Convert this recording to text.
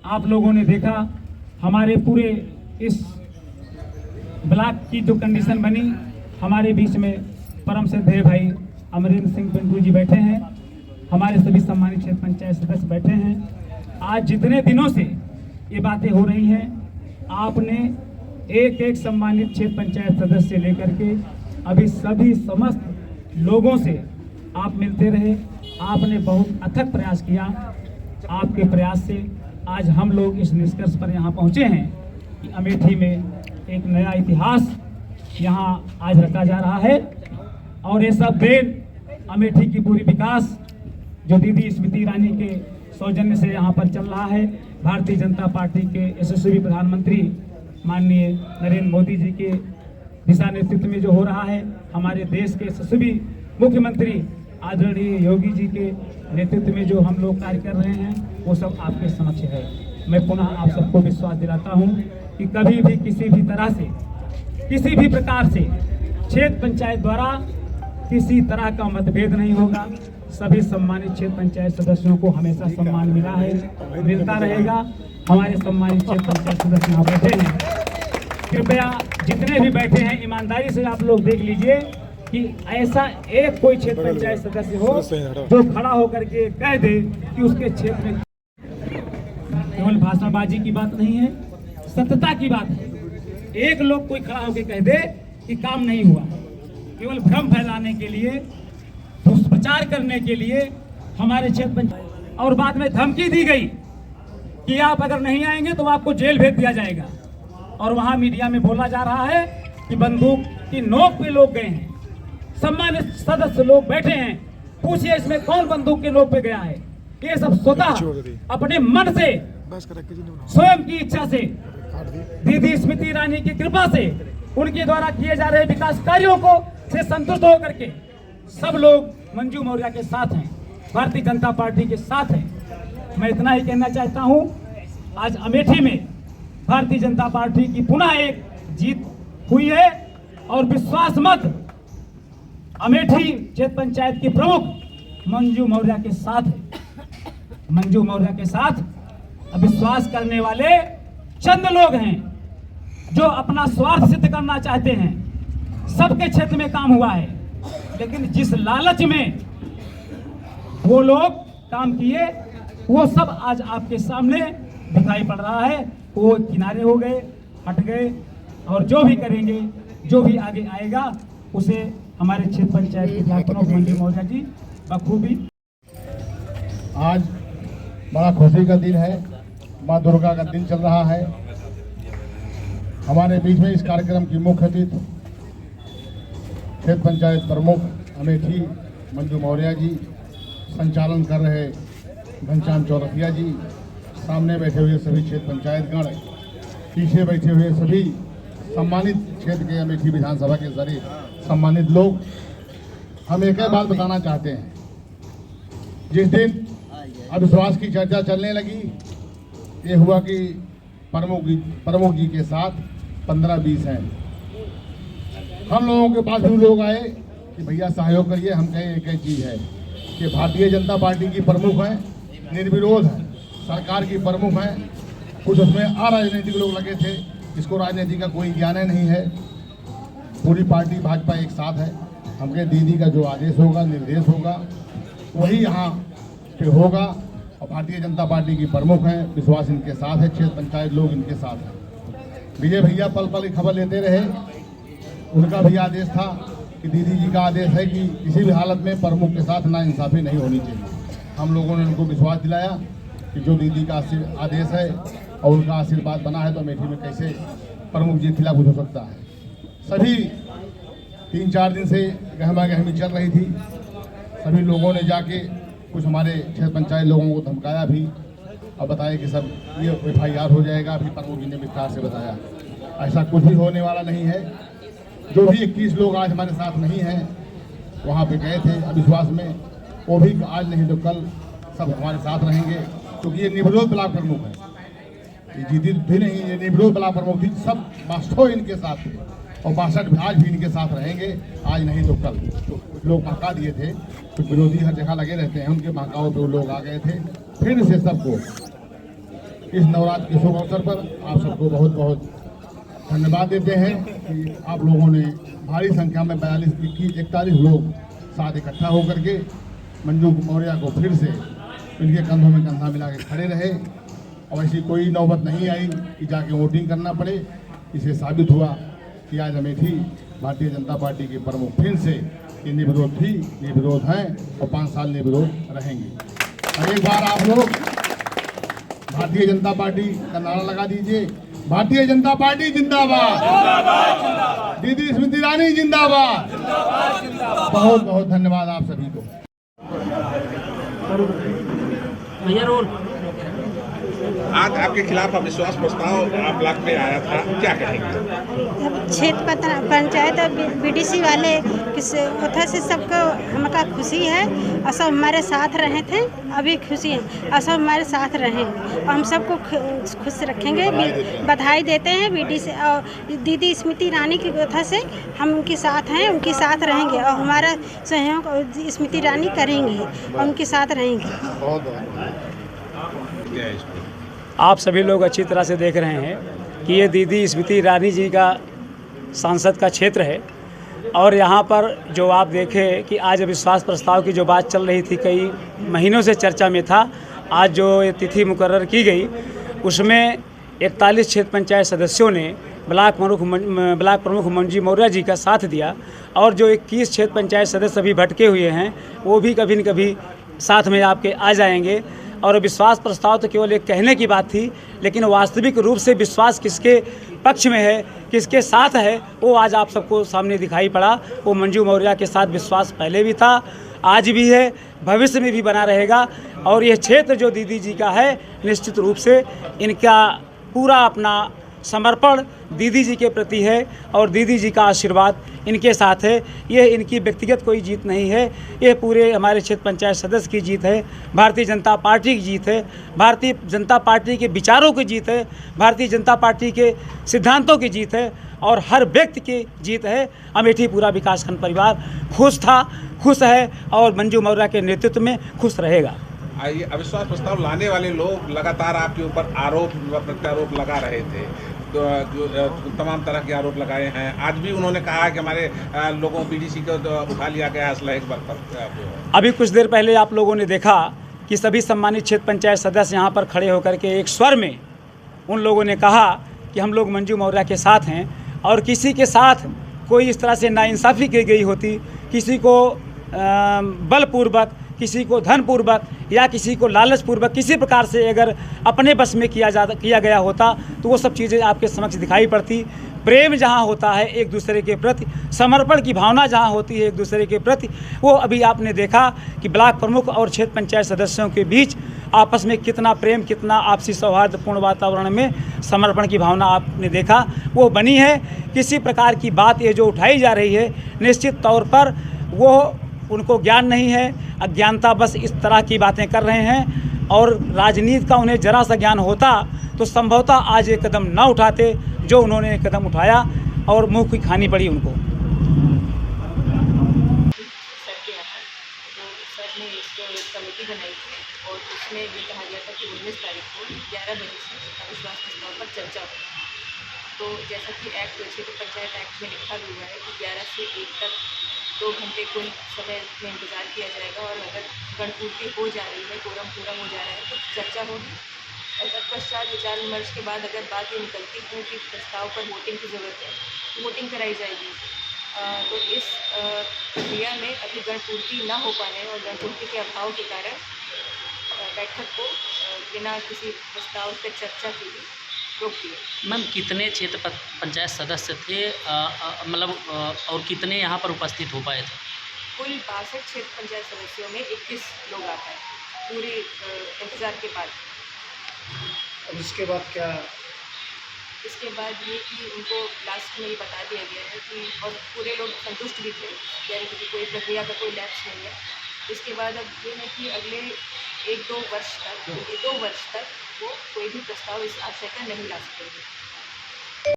आप लोगों ने देखा हमारे पूरे इस ब्लॉक की जो कंडीशन बनी, हमारे बीच में परम श्रद्धेय भाई अमरेंद्र सिंह पिंटू जी बैठे हैं, हमारे सभी सम्मानित क्षेत्र पंचायत सदस्य बैठे हैं। आज जितने दिनों से ये बातें हो रही हैं, आपने एक एक सम्मानित क्षेत्र पंचायत सदस्य से लेकर के अभी सभी समस्त लोगों से आप मिलते रहे। आपने बहुत अथक प्रयास किया। आपके प्रयास से आज हम लोग इस निष्कर्ष पर यहाँ पहुँचे हैं कि अमेठी में एक नया इतिहास यहाँ आज रचा जा रहा है। और ये सब देन अमेठी की पूरी विकास जो दीदी स्मृति ईरानी के सौजन्य से यहाँ पर चल रहा है, भारतीय जनता पार्टी के यशस्वी प्रधानमंत्री माननीय नरेंद्र मोदी जी के दिशा नेतृत्व में जो हो रहा है, हमारे देश के यशस्वी मुख्यमंत्री आदरणीय योगी जी के नेतृत्व में जो हम लोग कार्य कर रहे हैं, वो सब आपके समक्ष है। मैं पुनः आप सबको विश्वास दिलाता हूँ कि कभी भी किसी भी तरह से, किसी भी प्रकार से क्षेत्र पंचायत द्वारा किसी तरह का मतभेद नहीं होगा। सभी सम्मानित क्षेत्र पंचायत सदस्यों को हमेशा सम्मान मिला है, मिलता रहेगा। हमारे सम्मानित क्षेत्र पंचायत सदस्य यहाँ बैठे हैं, कृपया जितने भी बैठे हैं ईमानदारी से आप लोग देख लीजिए कि ऐसा एक कोई क्षेत्र पंचायत सदस्य हो जो खड़ा होकर के कह दे कि उसके क्षेत्र में केवल भाषाबाजी की बात नहीं है, सत्यता की बात है। एक लोग कोई खड़ा होकर कह दे कि काम नहीं हुआ, केवल भ्रम फैलाने के लिए, दुष्प्रचार करने के लिए हमारे क्षेत्र पंचायत, और बाद में धमकी दी गई कि आप अगर नहीं आएंगे तो आपको जेल भेज दिया जाएगा। और वहां मीडिया में बोला जा रहा है कि बंदूक की नोक पे लोग गए हैं, सम्मानित सदस्य लोग बैठे हैं, पूछिए इसमें कौन बंदूक के नोक पे गया है। ये सब स्वतः अपने मन से, स्वयं की इच्छा से, दीदी स्मृति ईरानी की कृपा से, उनके द्वारा किए जा रहे विकास कार्यों को से संतुष्ट होकर के सब लोग मंजू मौर्य के साथ हैं, भारतीय जनता पार्टी के साथ हैं। मैं इतना ही कहना चाहता हूं, आज अमेठी में भारतीय जनता पार्टी की पुनः एक जीत हुई है और विश्वास मत अमेठी क्षेत्र पंचायत की प्रमुख मंजू मौर्य के साथ है। मंजू मौर्य के साथ अविश्वास करने वाले चंद लोग हैं जो अपना स्वार्थ सिद्ध करना चाहते हैं। सबके क्षेत्र में काम हुआ है, लेकिन जिस लालच में वो लोग काम किए, वो सब आज आपके सामने दिखाई पड़ रहा है। वो किनारे हो गए, हट गए, और जो भी करेंगे, जो भी आगे आएगा, उसे हमारे क्षेत्र पंचायत के ब्लॉक प्रमुख मंजू मौर्य जी बखूबी। आज बड़ा खुशी का दिन है, माँ दुर्गा का दिन चल रहा है। हमारे बीच में इस कार्यक्रम की मुख्य अतिथि क्षेत्र पंचायत प्रमुख अमेठी मंजू मौर्य जी, संचालन कर रहे घनश्याम चौरसिया जी, सामने बैठे हुए सभी क्षेत्र पंचायतगण, पीछे बैठे हुए सभी सम्मानित क्षेत्र के अमेठी विधानसभा के जरिए सम्मानित लोग, हम एक ही बात बताना चाहते हैं। जिस दिन अविश्वास की चर्चा चलने लगी, ये हुआ कि प्रमुख जी के साथ 15-20 हैं। हम लोगों के पास भी लोग आए कि भैया सहयोग करिए। हम कहें एक ही चीज़ है कि भारतीय जनता पार्टी की प्रमुख हैं, निर्विरोध है, सरकार की प्रमुख हैं। कुछ उसमें अराजनीतिक लोग लगे थे, जिसको राजनीति का कोई ज्ञान नहीं है। पूरी पार्टी भाजपा एक साथ है। हम कहें दीदी का जो आदेश होगा, निर्देश होगा, वही यहाँ पे होगा। और भारतीय जनता पार्टी की प्रमुख हैं, विश्वास इनके साथ है, क्षेत्र पंचायत लोग इनके साथ हैं। विजय भैया पल पल की खबर लेते रहे, उनका भी आदेश था कि दीदी जी का आदेश है कि किसी भी हालत में प्रमुख के साथ नाइंसाफी नहीं होनी चाहिए। हम लोगों ने उनको विश्वास दिलाया कि जो दीदी का आदेश है और उनका आशीर्वाद बना है, तो अमेठी में कैसे प्रमुख जी के खिलाफ हो सकता है। सभी 3-4 दिन से गहमा गहमी चल रही थी। सभी लोगों ने जाके कुछ हमारे क्षेत्र पंचायत लोगों को धमकाया भी और बताया कि सब ये FIR हो जाएगा। अभी प्रमुख जी ने विस्तार से बताया, ऐसा कुछ भी होने वाला नहीं है। जो भी 21 लोग आज हमारे साथ नहीं हैं, वहाँ पे गए थे अविश्वास में, वो भी आज नहीं तो कल सब हमारे साथ रहेंगे, क्योंकि ये निर्विरोध ब्लॉक प्रमुख है। ये जीती भी नहीं, ये निर्विरोध ब्लॉक प्रमुख थी। सब वास्तव इनके साथ थे और 62 आज भी इनके साथ रहेंगे, आज नहीं तो कल। तो लोग भड़का दिए थे, तो विरोधी हर जगह लगे रहते हैं, उनके बहकाव पे वो लोग आ गए थे। फिर से सबको इस नवरात्र के शुभ अवसर पर आप सबको बहुत बहुत धन्यवाद देते हैं कि आप लोगों ने भारी संख्या में 41 लोग साथ इकट्ठा होकर के मंजू मौर्य को फिर से इनके कंधों में कंधा मिला के खड़े रहे और ऐसी कोई नौबत नहीं आई कि जाके वोटिंग करना पड़े। इसे साबित हुआ कि आज अमेठी भारतीय जनता पार्टी के प्रमुख फिर से ये निर्विरोध थी, निर्विरोध हैं और 5 साल निर्विरोध रहेंगे। और एक बार आप लोग भारतीय जनता पार्टी का नारा लगा दीजिए, भारतीय जनता पार्टी जिंदाबाद, दीदी स्मृति ईरानी जिंदाबाद। बहुत बहुत धन्यवाद आप सभी को। भैया रोल आज आपके खिलाफ अविश्वास प्रस्ताव आप ब्लॉक में आया था, क्या कहेंगे? क्षेत्र पंचायत और बीडीसी वाले किस उधर से सबको हमका खुशी है और सब हमारे साथ रहे थे, अभी खुशी है और सब हमारे साथ रहें और हम सबको खुश रखेंगे। बधाई देते हैं बीडीसी और दीदी स्मृति ईरानी की उधर से हम उनके साथ हैं, उनके साथ रहेंगे और हमारा सहयोग स्मृति ईरानी करेंगे और उनके साथ रहेंगे। आप सभी लोग अच्छी तरह से देख रहे हैं कि ये दीदी स्मृति ईरानी जी का सांसद का क्षेत्र है और यहाँ पर जो आप देखें कि आज अविश्वास प्रस्ताव की जो बात चल रही थी, कई महीनों से चर्चा में था। आज जो ये तिथि मुकर्रर की गई उसमें 41 क्षेत्र पंचायत सदस्यों ने ब्लॉक प्रमुख मंजू मौर्य जी का साथ दिया और जो 21 क्षेत्र पंचायत सदस्य अभी भटके हुए हैं वो भी कभी न कभी साथ में आपके आ जाएंगे। और विश्वास प्रस्ताव तो केवल एक कहने की बात थी, लेकिन वास्तविक रूप से विश्वास किसके पक्ष में है, किसके साथ है, वो आज आप सबको सामने दिखाई पड़ा। वो मंजू मौर्य के साथ विश्वास पहले भी था, आज भी है, भविष्य में भी बना रहेगा। और ये क्षेत्र जो दीदी जी का है, निश्चित रूप से इनका पूरा अपना समर्पण दीदी जी के प्रति है और दीदी जी का आशीर्वाद इनके साथ है। ये इनकी व्यक्तिगत कोई जीत नहीं है, ये पूरे हमारे क्षेत्र पंचायत सदस्य की जीत है, भारतीय जनता पार्टी की जीत है, भारतीय जनता पार्टी के विचारों की जीत है, भारतीय जनता पार्टी के सिद्धांतों की जीत है और हर व्यक्ति की जीत है। अमेठी पूरा विकासखंड परिवार खुश था, खुश है और मंजू मौर्य के नेतृत्व में खुश रहेगा। ये अविश्वास प्रस्ताव लाने वाले लोग लगातार आपके ऊपर आरोप प्रत्यारोप लगा रहे थे, जो तमाम तरह के आरोप लगाए हैं। आज भी उन्होंने कहा कि हमारे लोगों बीडीसी को उठा लिया गया है असला एक बार पर। अभी कुछ देर पहले आप लोगों ने देखा कि सभी सम्मानित क्षेत्र पंचायत सदस्य यहाँ पर खड़े होकर के एक स्वर में उन लोगों ने कहा कि हम लोग मंजू मौर्य के साथ हैं और किसी के साथ कोई इस तरह से नाइंसाफ़ी की गई होती, किसी को बलपूर्वक, किसी को धनपूर्वक या किसी को लालचपूर्वक किसी प्रकार से अगर अपने बस में किया गया होता तो वो सब चीज़ें आपके समक्ष दिखाई पड़ती। प्रेम जहाँ होता है एक दूसरे के प्रति, समर्पण की भावना जहाँ होती है एक दूसरे के प्रति, वो अभी आपने देखा कि ब्लॉक प्रमुख और क्षेत्र पंचायत सदस्यों के बीच आपस में कितना प्रेम, कितना आपसी सौहार्दपूर्ण वातावरण में समर्पण की भावना आपने देखा, वो बनी है। किसी प्रकार की बात ये जो उठाई जा रही है, निश्चित तौर पर वो उनको ज्ञान नहीं है, अज्ञानता बस इस तरह की बातें कर रहे हैं और राजनीति का उन्हें जरा सा ज्ञान होता तो संभवतः आज ये कदम ना उठाते जो उन्होंने कदम उठाया और मुँह की खानी पड़ी उनको। सर के यहाँ तो सर ने एक कमेटी बनाई थी और उसमें ये कहा गया था कि 19 तारीख को 11 बजे से अविश्वास प्रस्ताव पर चर्चा हो। तो जैसा कि क्षेत्र पंचायत एक्ट में लिखा हुआ है कि 11 से 1 तक 2 घंटे कुल समय में इंतज़ार किया जाएगा और अगर गणपूर्ति हो जा रही है, कोरम पूरा हो जा रहा है तो चर्चा होगी और तत्पश्चात विचार विमर्श के बाद अगर बात ये निकलती है कि प्रस्ताव पर वोटिंग की ज़रूरत है तो वोटिंग कराई जाएगी। तो इस प्रक्रिया में अभी गणपूर्ति ना हो पाने और गणपूर्ति के अभाव के कारण बैठक को बिना किसी प्रस्ताव पर चर्चा के लिए रोक दिया। मैम कितने क्षेत्र पंचायत सदस्य थे मतलब और कितने यहाँ पर उपस्थित हो पाए थे? कुल 62 क्षेत्र पंचायत सदस्यों में 21 लोग आ पाए पूरे इंतज़ार के बाद। अब इसके बाद क्या? इसके बाद ये कि उनको लास्ट में ये बता दिया गया है कि और पूरे लोग संतुष्ट भी थे, कह रहे थे कि कोई प्रक्रिया का कोई लैप्स नहीं है। इसके बाद अब ये है कि अगले 1-2 वर्ष तक वो कोई भी प्रस्ताव इस आशय का नहीं ला सकेंगे।